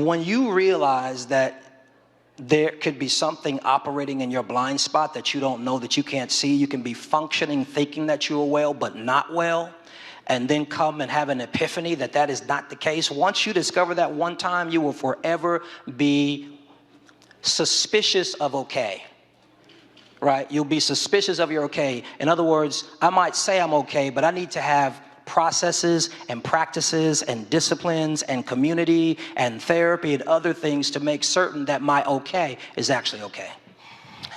when you realize that there could be something operating in your blind spot that you don't know, that you can't see, you can be functioning thinking that you are well but not well, and then come and have an epiphany that that is not the case. Once you discover that one time, you will forever be suspicious of okay. Right? You'll be suspicious of your okay. In other words, I might say I'm okay, but I need to have processes and practices and disciplines and community and therapy and other things to make certain that my okay is actually okay.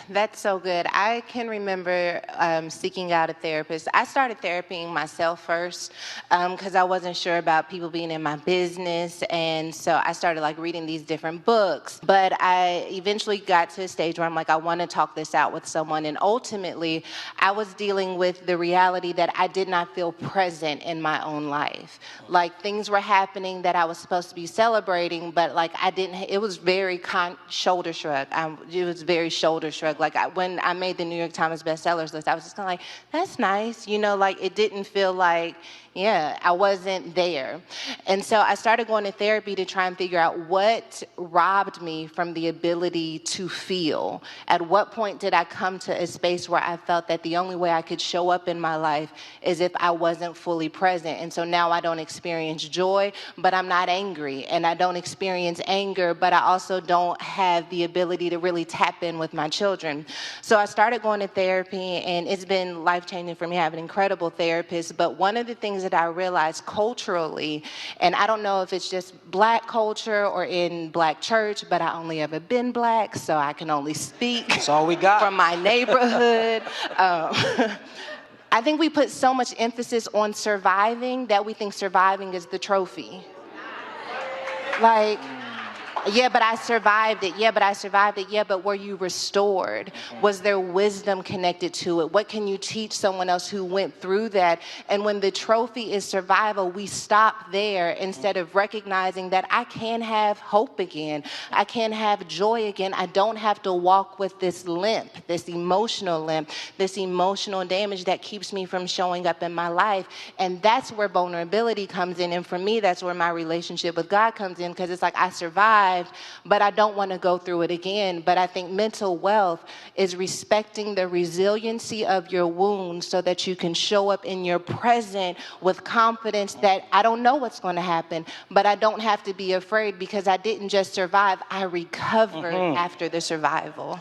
That's so good. I can remember seeking out a therapist. I started therapying myself first because I wasn't sure about people being in my business. And so I started like reading these different books. But I eventually got to a stage where I'm like, I want to talk this out with someone. And ultimately, I was dealing with the reality that I did not feel present in my own life. Like things were happening that I was supposed to be celebrating, but like I didn't, it was very shoulder shrug. It was very shoulder shrug. Like when I made the New York Times bestsellers list, I was just kind of like, that's nice. You know, like it didn't feel like, yeah, I wasn't there. And so I started going to therapy to try and figure out what robbed me from the ability to feel. At what point did I come to a space where I felt that the only way I could show up in my life is if I wasn't fully present? And so now I don't experience joy, but I'm not angry. And I don't experience anger, but I also don't have the ability to really tap in with my children. So I started going to therapy, and it's been life-changing for me. I have an incredible therapist. But one of the things that I realized culturally, and I don't know if it's just Black culture or in Black church, but I only ever been Black, so I can only speak That's all we got. from my neighborhood. I think we put so much emphasis on surviving that we think surviving is the trophy. Like, yeah, but I survived it. Yeah, but I survived it. Yeah, but were you restored? Was there wisdom connected to it? What can you teach someone else who went through that? And when the trophy is survival, we stop there instead of recognizing that I can have hope again. I can have joy again. I don't have to walk with this limp, this emotional damage that keeps me from showing up in my life. And that's where vulnerability comes in. And for me, that's where my relationship with God comes in, because it's like I survived, but I don't want to go through it again. But I think mental wealth is respecting the resiliency of your wounds so that you can show up in your present with confidence that I don't know what's going to happen, but I don't have to be afraid because I didn't just survive, I recovered after the survival.